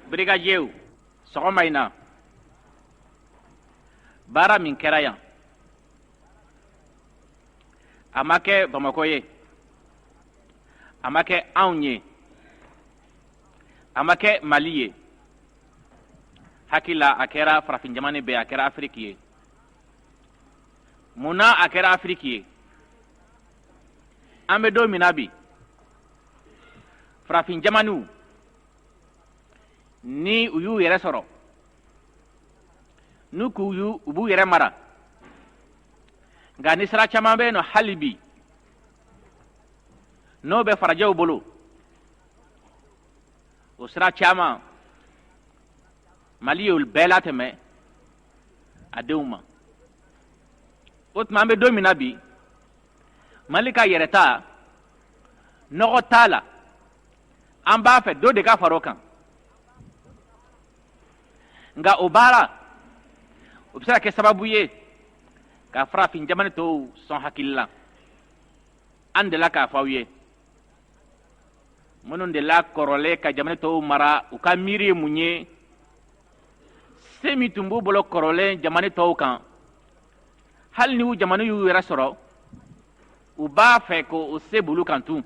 brigadier sɔgɔma in na baara min kɛra yan a ma kɛ Bamako ye, a ma kɛ anw ye, a ma kɛ Mali ye, hakili la a kɛra farafin jamana bɛɛ, a kɛra Afiriki ye. Munna a kɛra Afiriki ye? An bɛ don min na bi farafin jamaniw ni u y'u yɛrɛ sɔrɔ, n'u b'u yɛrɛ mara, nka ni sira caman bɛ yen nɔ hali bi n'o bɛ farajɛw bolo, o sira caman Mali ye olu bɛɛ latɛmɛ a denw ma. O tuma an bɛ don min na bi Mali ka yɛrɛta nɔgɔ t'a la, an b'a fɛ dɔ de ka fara o kan, nka o baara o bɛ se ka kɛ sababu ye ka farafin jamana tɔw sɔn hakili la. An delila k'a fɔ aw ye minnu delila kɔrɔlen ka jamana tɔw mara, u ka miiri ye mun ye, se min tun b'u bolo kɔrɔlen jamana tɔw kan, hali ni u jamana y'u yɛrɛ sɔrɔ u b'a fɛ k'o se b'olu kan tun.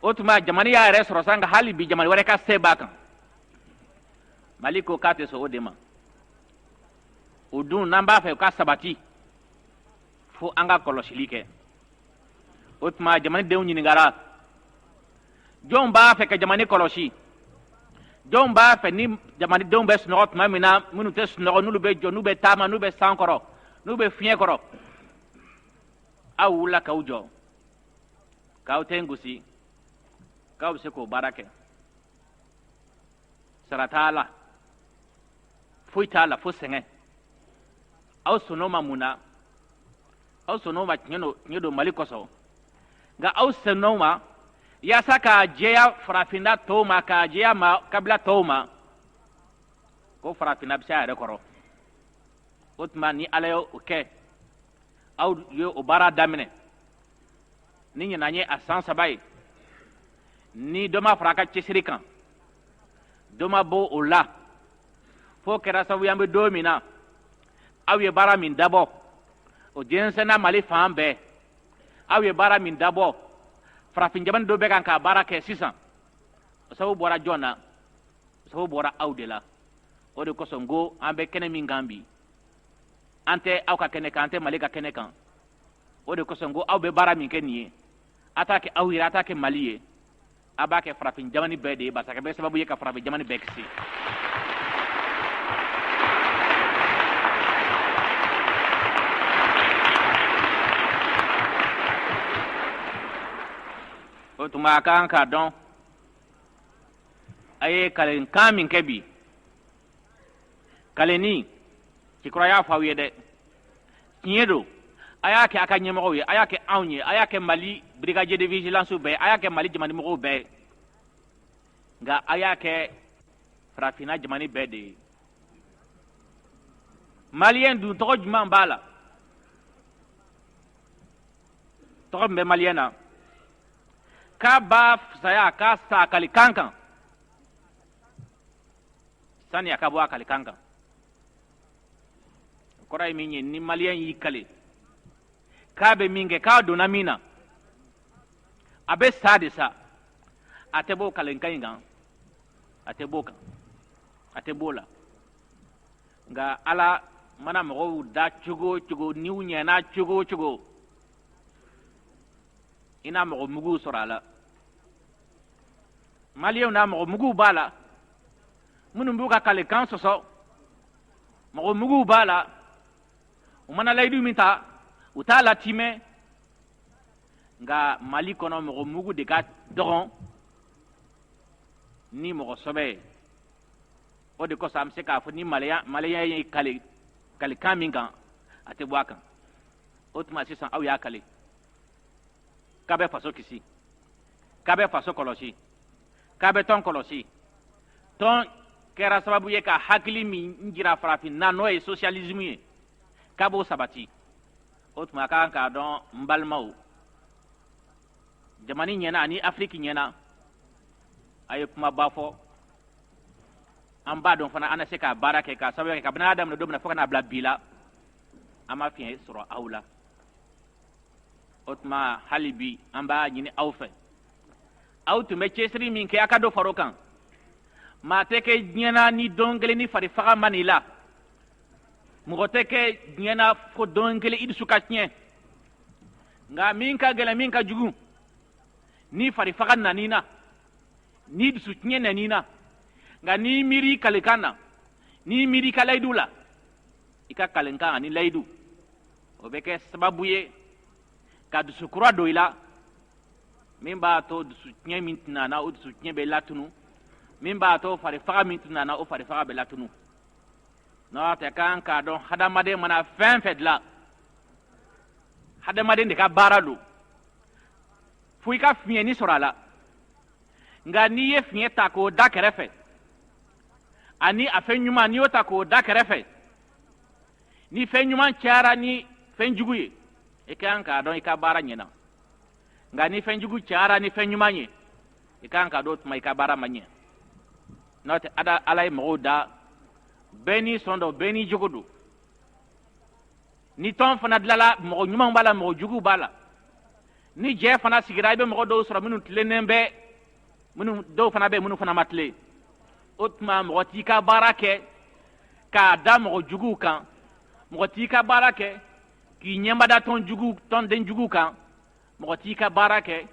O tuma jamana y'a yɛrɛ sɔrɔ san, nka hali bi jamana wɛrɛ ka se b'a kan. Mali ko k'a tɛ sɔn o de ma. O dun n'an b'a fɛ u ka sabati fo an ka kɔlɔsili kɛ. O tuma jamanadenw ɲininkara jɔn b'a fɛ ka jamana kɔlɔsi, jɔn b'a fɛ ni jamanadenw bɛ sunɔgɔ tuma min na minnu tɛ sunɔgɔ, n'olu bɛ jɔ, n'u bɛ taama, n'u bɛ san kɔrɔ, n'u bɛ fiɲɛ kɔrɔ, aw wulila k'aw jɔ, k'aw tɛ n gosi, k'aw bɛ se k'o baara kɛ. Sara t'a la, foyi t'a la, fo sɛgɛn. Aw sɔnn'o ma mun na? Aw sɔnn'o ma tiɲɛ don Mali kosɔn, nka aw sɔnn'o ma yaasa k'a jɛya farafinna tɔw ma, k'a jɛya kabila tɔw ma ko farafinna bɛ se a yɛrɛ kɔrɔ. O tuma ni Ala ye o kɛ, aw ye o baara daminɛ, ni ɲinan ye a san 3 ye, ni dɔ ma fara a ka cɛsiri kan, dɔ ma bɔ o la, fo kɛra sababu ye an bɛ don min na aw ye baara min dabɔ, o jɛnsɛnna Mali fan bɛɛ. Aw ye baara min dabɔ, farafin jamana dɔ bɛ kan k'a baara kɛ sisan. O sababu bɔra jɔn na? O sababu bɔra aw de la. O de kosɔn ko an bɛ kɛnɛ min kan bi, an tɛ aw ka kɛnɛ kan, an tɛ Mali ka kɛnɛ kan. O de kosɔn ko aw bɛ baara min kɛ nin ye, a t'a kɛ aw yɛrɛ, a t'a kɛ Mali ye, a b'a kɛ farafin jamana bɛɛ de ye, parce que a bɛ sababu ye ka farafin jamana bɛɛ kisi. O tuma a kan k'a dɔn a ye kalenkan min kɛ bi, kalenni Cikɔrɔ y'a fɔ aw ye dɛ, tiɲɛ don, a y'a kɛ a ka ɲɛmɔgɔw ye, a y'a kɛ anw ye, a y'a kɛ Mali brigadier de vigilance bɛɛ, a y'a kɛ Mali jamanamɔgɔw bɛɛ, nka a y'a kɛ farafinna jamana bɛɛ de ye. Maliyɛn dun tɔgɔ jumɛn b'a la? Tɔgɔ min bɛ Maliyɛn na, k'a b'a fisaya k'a sa a kalikan kan sani a ka bɔ a kalikan kan. O kɔrɔ ye min ye, ni Maliyɛn y'i kale k'a bɛ min kɛ, k'a donna min na, a bɛ sa de sa, a tɛ bɔ o kalikan in kan, a tɛ bɔ o kan, a tɛ bɔ o la. Nka Ala mana mɔgɔw da cogo o cogo, n'u ɲɛna cogo o cogo, i n'a mɔgɔ muguw sɔrɔ a la. Maliyɛnw n'a mɔgɔ muguw b'a la, minnu b'u ka kalikan sɔsɔ, mɔgɔ muguw b'a la, u mana layidu min ta u t'a latimɛ, nka Mali kɔnɔ mɔgɔ mugu de ka dɔgɔn ni mɔgɔ sɔbɛ ye. O de kosɔn an bɛ se k'a fɔ ni Maliyɛn ye kalikan min kan, a tɛ bɔ a kan. O tuma sisan aw y'a kale, k'a bɛ faso kisi, k'a bɛ faso kɔlɔsi, k'a bɛ tɔn kɔlɔsi. Tɔn kɛra sababu ye ka hakili min jira farafinna n'o ye socialisme ye, k'a b'o sabati. O tuma a kan k'a dɔn n balimaw, jamana ɲɛna ani Afiriki ɲɛna, a ye kumaba fɔ, an b'a dɔn fana an na se k'a baara kɛ k'a sababu kɛ kabini a daminɛ don min na fo ka n'a bila bi la an ma fiɲɛ sɔrɔ aw la o tuma hali bi an b'a ɲini aw fɛ aw tun bɛ cɛsiri min kɛ a ka dɔ fara o kan maa tɛ kɛ diɲɛ na ni don kelen ni fari faga man n'i la mɔgɔ tɛ kɛ diɲɛ na fo don kelen i dusu ka tiɲɛ nka min ka gɛlɛn min ka jugu ni fari faga nan'i na ni dusu tiɲɛ nan'i na nka n'i miiri i kalikan na n'i miiri i ka layidu la i ka kalikan ani layidu o bɛ kɛ sababu ye ka dusu kura don i la min b'a to dusu tiɲɛ min tɛna na o dusu tiɲɛ bɛ latunu min b'a to fari faga min tɛna na o fari faga bɛ latunu n'o tɛ kan k'a dɔn hadamaden mana fɛn fɛn dilan hadamaden de ka baara don fo i ka fiɲɛni sɔrɔ a la nka n'i ye fiɲɛ ta k'o da kɛrɛfɛ ani a fɛn ɲuman n'i y'o ta k'o da kɛrɛfɛ ni fɛn ɲuman cayara ni fɛn jugu ye i kan k'a dɔn i ka baara ɲɛna nka ni fɛn jugu cayara ni fɛn ɲuman ye i kan k'a dɔn o tuma i ka baara ma ɲɛ n'o tɛ ala ye mɔgɔw da bɛɛ n'i sɔn don bɛɛ n'i jogo don ni tɔn fana dilanla mɔgɔ ɲumanw b'a la mɔgɔ juguw b'a la ni jɛ fana sigira i bɛ mɔgɔ dɔw sɔrɔ minnu tilennen bɛ dɔw fana bɛ yen minnu fana ma tile o tuma mɔgɔ t'i ka baara kɛ k'a da mɔgɔ juguw kan mɔgɔ t'i ka baara kɛ k'i ɲɛmada tɔnden juguw kan mɔgɔ t'i ka baara kɛ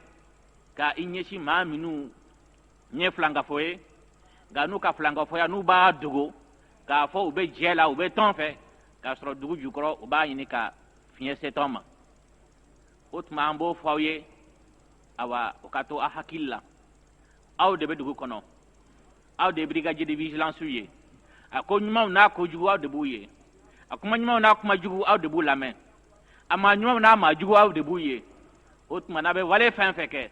ka i ɲɛsin maa minnu ɲɛ filankafo ye nka n'u ka filankafoya n'u b'a dogo k'a fɔ u bɛ jɛ la u bɛ tɔn fɛ k'a sɔrɔ dugu jukɔrɔ u b'a ɲini ka fiɲɛ se tɔn ma o tuma an b'o fɔ aw ye awa o ka to a hakili la aw de bɛ dugu kɔnɔ aw de ye brigadier de vigilance ye a ko ɲumanw n'a ko jugu aw de b'u ye a kuma ɲumanw n'a kuma jugu aw de b'u lamɛn a maa ɲumanw n'a maa jugu aw de b'u ye o tuma n'a bɛ wale fɛn fɛn kɛ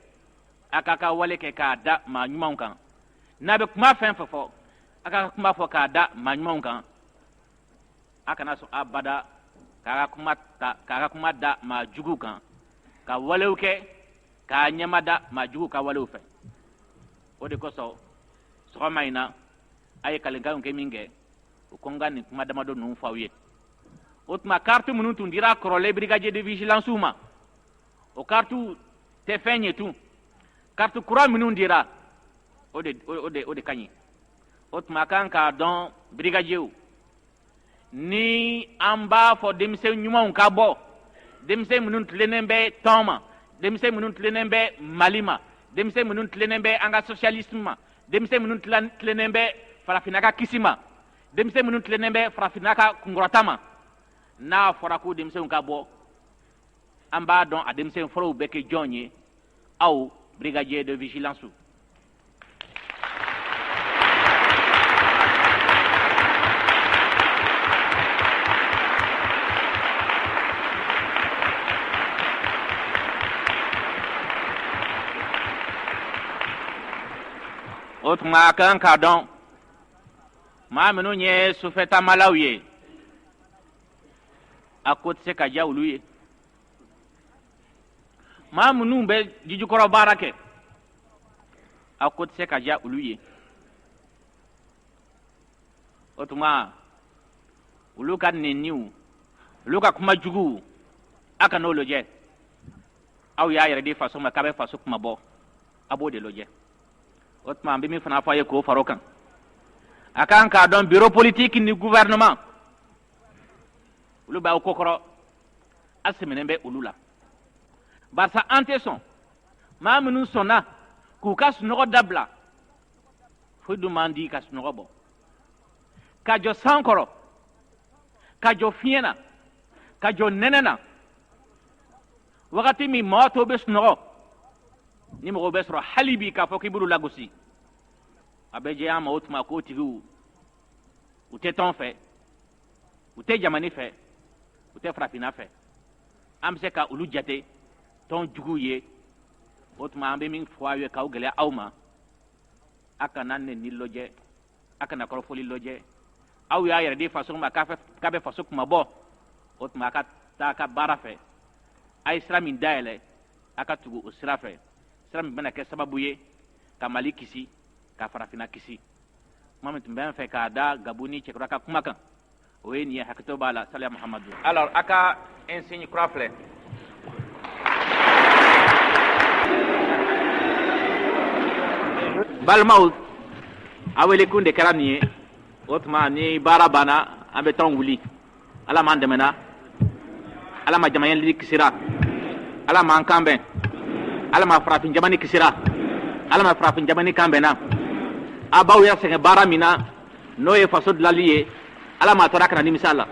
a k'a ka wale kɛ k'a da maa ɲumanw kan n'a bɛ kuma fɛn fɛn fɔ a ka kuma fɔ k'a da maa ɲumanw kan a kana sɔn abada k'a ka kuma da maa juguw kan ka walew kɛ k'a ɲɛmada maa juguw ka walew fɛ o de kosɔn sɔgɔma in na a ye kalikanw kɛ min kɛ o ko n ka nin kuma damadɔ ninnu fɔ aw ye o tuma carte minnu tun dira kɔrɔlen brigadier de vigilance ma o carte tɛ fɛn ye tun carte kura minnu dira o de ka ɲi o tuma a kan k'a dɔn brigadier ni an b'a fɔ denmisɛn ɲumanw ka bɔ denmisɛn minnu tilennen bɛ tɔn ma denmisɛn minnu tilennen bɛ mali ma denmisɛn minnu tilennen bɛ an ka socialisme ma denmisɛn minnu tilennen bɛ farafinna ka kisi ma denmisɛn minnu tilennen bɛ farafinna ka kunkɔrɔta ma n'a fɔra ko denmisɛnw ka bɔ an b'a dɔn a denmisɛn fɔlɔw bɛ kɛ jɔn ye aw brigadier de vigilance o tuma a kan k'a dɔn maa minnu ye sufɛtamalaw ye a ko tɛ se ka diya olu ye maa minnu bɛ jijukɔrɔ baara kɛ a ko tɛ se ka diya olu ye o tuma olu ka nɛniw olu ka kuma juguw a kana o lajɛ aw y'a yɛrɛ di faso ma k'a bɛ faso kuma bɔ a b'o de lajɛ o tuma an bɛ min fana fɔ a ye k'o fara o kan a kan k'a dɔn bureau politique ni gouvernement olu b'aw kokɔrɔ a sɛmɛnen bɛ olu la barisa an tɛ sɔn maa minnu sɔnna k'u ka sunɔgɔ dabila foyi dun man di ka sunɔgɔ bɔ ka jɔ san kɔrɔ ka jɔ fiɲɛ na ka jɔ nɛnɛ na wagati min maa tɔw bɛ sunɔgɔ ni mɔgɔw bɛ sɔrɔ hali bi k'a fɔ k'i b'olu lagosi a bɛ jɛ an ma o tuma k'o tigiw u tɛ tɔn fɛ u tɛ jamana fɛ u tɛ farafinna fɛ an bɛ se ka olu jate tɔn juguw ye o tuma an bɛ min fɔ aw ye k'aw gɛlɛya aw ma a kana nɛni lajɛ a kana kɔrɔfɔli lajɛ aw y'a yɛrɛ di faso ma k'a bɛ faso kuma bɔ o tuma a ka taa a ka baara fɛ a ye sira min dayɛlɛ a ka tugu o sira fɛ sira min bɛna kɛ sababu ye ka mali kisi ka farafinna kisi kuma tun bɛ n fɛ k'a da Gabu ni cɛkura ka kuma kan o ye nin ye hakɛto b'a la saliya Muhamadu. Alors a ka insigne kura filɛ balimaw a welekun de kɛra nin ye o tuma ni baara banna an bɛ tɔn wuli ala m'an dɛmɛna ala ma jamanaɲɛlili kisira ala m'an kan bɛn ala ma farafin jamani kisira ala ma farafin jamani kan bɛnna a b'aw yɛrɛ sɛgɛn baara min na n'o ye faso dilali ye ala m'a tɔɔrɔ kana nimisa la